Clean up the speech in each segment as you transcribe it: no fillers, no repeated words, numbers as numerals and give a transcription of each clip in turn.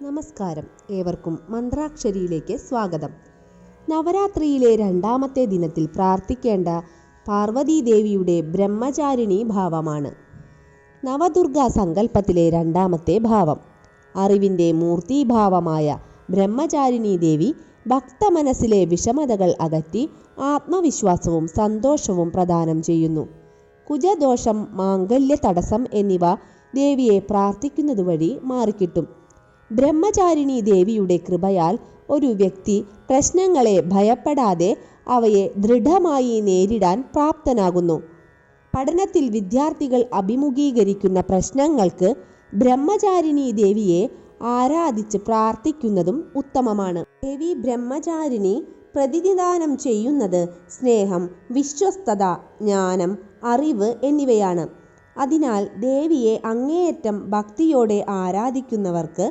നമസ്കാരം, ഏവർക്കും മന്ത്രാക്ഷരിയിലേക്ക് സ്വാഗതം. നവരാത്രിയിലെ രണ്ടാമത്തെ ദിനത്തിൽ പ്രാർത്ഥിക്കേണ്ട പാർവതീദേവിയുടെ ബ്രഹ്മചാരിണി ഭാവമാണ്. നവദുർഗാ സങ്കല്പത്തിലെ രണ്ടാമത്തെ ഭാവം. അറിവിൻ്റെ മൂർത്തീഭാവമായ ബ്രഹ്മചാരിണി ദേവി ഭക്തമനസ്സിലെ വിഷമതകൾ അകറ്റി ആത്മവിശ്വാസവും സന്തോഷവും പ്രദാനം ചെയ്യുന്നു. കുജദോഷം, മാംഗല്യ തടസ്സം എന്നിവ ദേവിയെ പ്രാർത്ഥിക്കുന്നത് വഴി മാറിക്കിട്ടും. ബ്രഹ്മചാരിണി ദേവിയുടെ കൃപയാൽ ഒരു വ്യക്തി പ്രശ്നങ്ങളെ ഭയപ്പെടാതെ അവയെ ദൃഢമായി നേരിടാൻ പ്രാപ്തനാകുന്നു. പഠനത്തിൽ വിദ്യാർത്ഥികൾ അഭിമുഖീകരിക്കുന്ന പ്രശ്നങ്ങൾക്ക് ബ്രഹ്മചാരിണി ദേവിയെ ആരാധിച്ച് പ്രാർത്ഥിക്കുന്നതും ഉത്തമമാണ്. ദേവി ബ്രഹ്മചാരിണി പ്രതിനിധാനം ചെയ്യുന്നത് സ്നേഹം, വിശ്വസ്തത, ജ്ഞാനം, അറിവ് എന്നിവയാണ്. അതിനാൽ ദേവിയെ അങ്ങേയറ്റം ഭക്തിയോടെ ആരാധിക്കുന്നവർക്ക്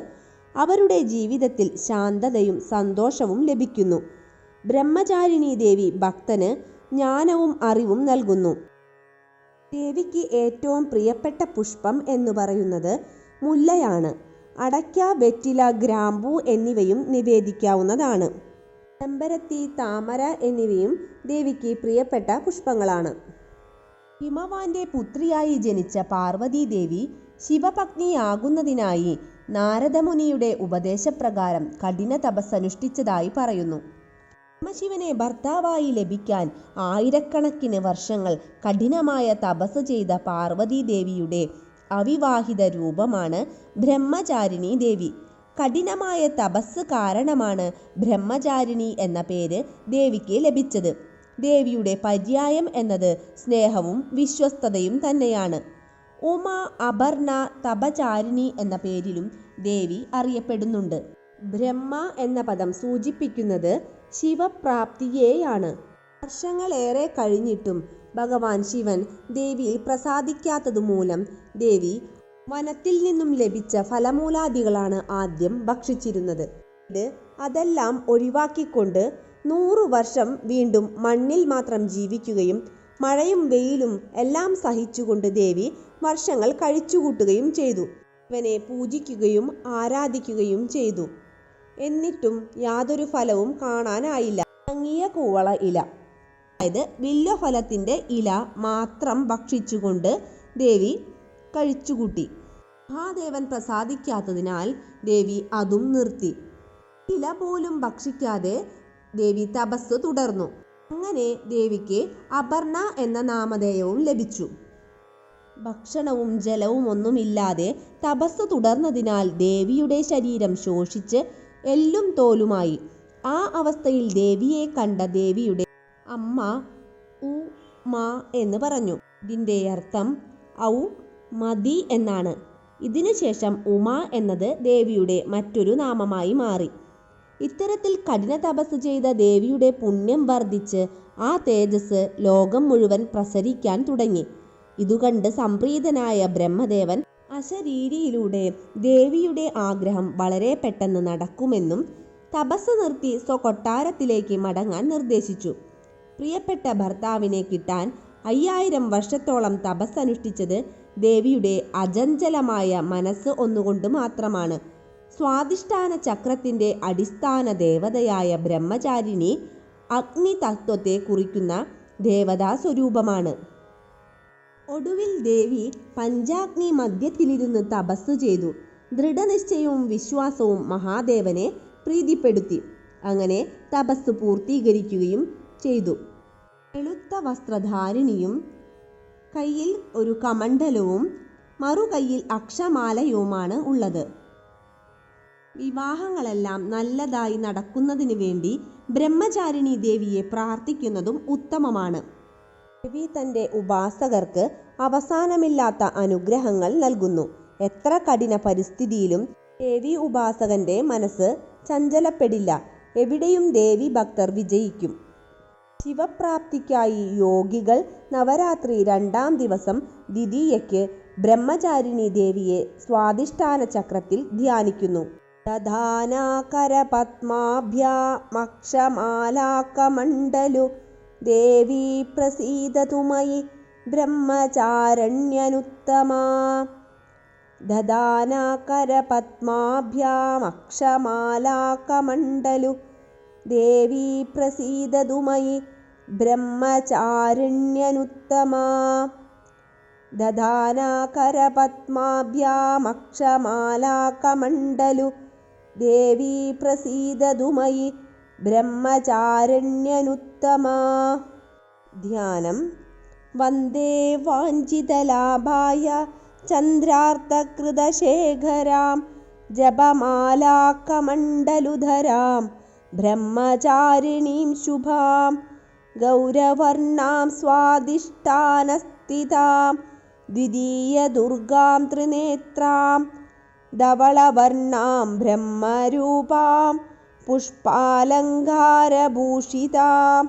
അവരുടെ ജീവിതത്തിൽ ശാന്തതയും സന്തോഷവും ലഭിക്കുന്നു. ബ്രഹ്മചാരിണി ദേവി ഭക്തന് ജ്ഞാനവും അറിവും നൽകുന്നു. ദേവിക്ക് ഏറ്റവും പ്രിയപ്പെട്ട പുഷ്പം എന്ന് പറയുന്നത് മുല്ലയാണ്. അടയ്ക്ക, വെറ്റില, ഗ്രാമ്പൂ എന്നിവയും നിവേദിക്കാവുന്നതാണ്. ചെമ്പരത്തി, താമര എന്നിവയും ദേവിക്ക് പ്രിയപ്പെട്ട പുഷ്പങ്ങളാണ്. ഹിമവാന്റെ പുത്രിയായി ജനിച്ച പാർവതീദേവി ശിവപത്നിയാകുന്നതിനായി നാരദമുനിയുടെ ഉപദേശപ്രകാരം കഠിന തപസ്സനുഷ്ഠിച്ചതായി പറയുന്നു. പരമശിവനെ ഭർത്താവായി ലഭിക്കാൻ ആയിരക്കണക്കിന് വർഷങ്ങൾ കഠിനമായ തപസ് ചെയ്ത പാർവതീദേവിയുടെ അവിവാഹിത രൂപമാണ് ബ്രഹ്മചാരിണി ദേവി. കഠിനമായ തപസ് കാരണമാണ് ബ്രഹ്മചാരിണി എന്ന പേര് ദേവിക്ക് ലഭിച്ചത്. ദേവിയുടെ പര്യായം എന്നത് സ്നേഹവും വിശ്വസ്തതയും തന്നെയാണ്. ഉമ, അപർണ, തപചാരിണി എന്ന പേരിലും ദേവി അറിയപ്പെടുന്നുണ്ട്. ബ്രഹ്മ എന്ന പദം സൂചിപ്പിക്കുന്നത് ശിവപ്രാപ്തിയെയാണ്. വർഷങ്ങളേറെ കഴിഞ്ഞിട്ടും ഭഗവാൻ ശിവൻ ദേവിയിൽ പ്രസാദിക്കാത്തതുമൂലം ദേവി വനത്തിൽ നിന്നും ലഭിച്ച ഫലമൂലാദികളാണ് ആദ്യം ഭക്ഷിച്ചിരുന്നത്. അതെല്ലാം ഒഴിവാക്കിക്കൊണ്ട് 100 വർഷം വീണ്ടും മണ്ണിൽ മാത്രം ജീവിക്കുകയും മഴയും വെയിലും എല്ലാം സഹിച്ചുകൊണ്ട് ദേവി വർഷങ്ങൾ കഴിച്ചുകൂട്ടുകയും ചെയ്തു. ശിവനെ പൂജിക്കുകയും ആരാധിക്കുകയും ചെയ്തു. എന്നിട്ടും യാതൊരു ഫലവും കാണാനായില്ല. ഉണങ്ങിയ കൂവള ഇല, അതായത് വില്വഫലത്തിൻ്റെ ഇല മാത്രം ഭക്ഷിച്ചുകൊണ്ട് ദേവി കഴിച്ചുകൂട്ടി. മഹാദേവൻ പ്രസാദിക്കാത്തതിനാൽ ദേവി അതും നിർത്തി. ഇല പോലും ഭക്ഷിക്കാതെ ദേവി തപസ് തുടർന്നു. അങ്ങനെ ദേവിക്ക് അപർണ എന്ന നാമധേയവും ലഭിച്ചു. ഭക്ഷണവും ജലവും ഒന്നുമില്ലാതെ തപസ് തുടർന്നതിനാൽ ദേവിയുടെ ശരീരം ശോഷിച്ച് എല്ലും തോലുമായി. ആ അവസ്ഥയിൽ ദേവിയെ കണ്ട ദേവിയുടെ അമ്മ ഉ മാ എന്ന് പറഞ്ഞു. ഇതിൻ്റെ അർത്ഥം ഔ മതി എന്നാണ്. ഇതിനുശേഷം ഉമ എന്നത് ദേവിയുടെ മറ്റൊരു നാമമായി മാറി. ഇത്തരത്തിൽ കഠിന തപസ് ചെയ്ത ദേവിയുടെ പുണ്യം വർദ്ധിച്ച് ആ തേജസ് ലോകം മുഴുവൻ പ്രസരിക്കാൻ തുടങ്ങി. ഇതുകണ്ട് സംപ്രീതനായ ബ്രഹ്മദേവൻ അശരീരിയിലൂടെ ദേവിയുടെ ആഗ്രഹം വളരെ പെട്ടെന്ന് നടക്കുമെന്നും തപസ് നിർത്തി സ്വകൊട്ടാരത്തിലേക്ക് മടങ്ങാൻ നിർദ്ദേശിച്ചു. പ്രിയപ്പെട്ട ഭർത്താവിനെ കിട്ടാൻ 5000 വർഷത്തോളം തപസ് അനുഷ്ഠിച്ചത് ദേവിയുടെ അചഞ്ചലമായ മനസ്സ് ഒന്നുകൊണ്ട് മാത്രമാണ്. സ്വാധിഷ്ഠാന ചക്രത്തിൻ്റെ അടിസ്ഥാന ദേവതയായ ബ്രഹ്മചാരിണി അഗ്നി തത്വത്തെ കുറിക്കുന്ന ദേവതാ സ്വരൂപമാണ്. ഒടുവിൽ ദേവി പഞ്ചാഗ്നി മധ്യത്തിലിരുന്ന് തപസ് ചെയ്തു. ദൃഢനിശ്ചയവും വിശ്വാസവും മഹാദേവനെ പ്രീതിപ്പെടുത്തി. അങ്ങനെ തപസ് പൂർത്തീകരിക്കുകയും ചെയ്തു. വെളുത്ത വസ്ത്രധാരിണിയും കയ്യിൽ ഒരു കമണ്ഡലവും മറുകൈയിൽ അക്ഷമാലയുമാണ് ഉള്ളത്. വിവാഹങ്ങളെല്ലാം നല്ലതായി നടക്കുന്നതിന് വേണ്ടി ബ്രഹ്മചാരിണി ദേവിയെ പ്രാർത്ഥിക്കുന്നതും ഉത്തമമാണ്. ദേവി തൻ്റെ ഉപാസകർക്ക് അവസാനമില്ലാത്ത അനുഗ്രഹങ്ങൾ നൽകുന്നു. എത്ര കഠിന പരിസ്ഥിതിയിലും ദേവി ഉപാസകന്റെ മനസ്സ് ചഞ്ചലപ്പെടില്ല. എവിടെയും ദേവി ഭക്തർ വിജയിക്കും. ശിവപ്രാപ്തിക്കായി യോഗികൾ നവരാത്രി 2ാം ദിവസം ദ്വിതീയയ്ക്ക് ബ്രഹ്മചാരിണി ദേവിയെ സ്വാധിഷ്ഠാന ചക്രത്തിൽ ധ്യാനിക്കുന്നു. ദധാനാകരപത്മാഭ്യാമക്ഷമാലാകമണ്ഡലു ദേവി പ്രസീദതു മയി ബ്രഹ്മചാരണ്യനുത്തമാ. ददानाकरपद्माभ्यामक्षमालाकमण्डलु देवी प्रसीदतु मयि ब्रह्मचारिण्यनुत्तमा ददानाकरपद्माभ्यामक्षमालाकमण्डलु देवी प्रसीदतु मयि ब्रह्मचारिण्यनुत्तमा ध्याനം वन्दे वाञ्छितलाभाय चन्द्रार्तकृतशेखरां जपमालाकमण्डलुधरां ब्रह्मचारिणीं शुभां गौरवर्णां स्वादिष्ठानस्थितां द्वितीयदुर्गां त्रिनेत्रां धवलवर्णां ब्रह्मरूपां पुष्पालङ्कारभूषितां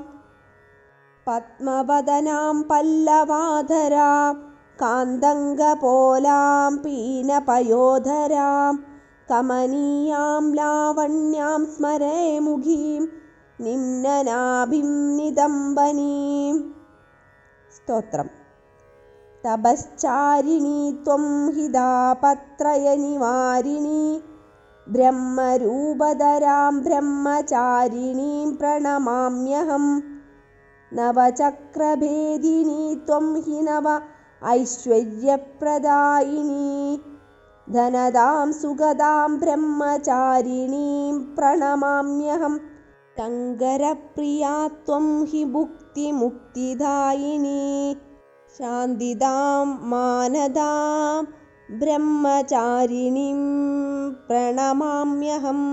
पद्मवदनां पल्लवाधरां कान्दङ्गपोलां पीनपयोधरां कमनीयां लावण्यां स्मरे मुखीं निम्ननाभिं निदम्बनीं स्तोत्रम् तपश्चारिणी त्वं हितापत्रयनिवारिणी ब्रह्मरूपधरां ब्रह्मचारिणीं प्रणमाम्यहं नवचक्रभेदिनी त्वं हि नव ऐश्वर्यप्रदायिनी धनदां सुगदां ब्रह्मचारिणीं प्रणमाम्यहं शङ्करप्रिया त्वं हि भुक्तिमुक्तिदायिनी शान्तिदां मानदां ब्रह्मचारिणीं प्रणमाम्यहम्।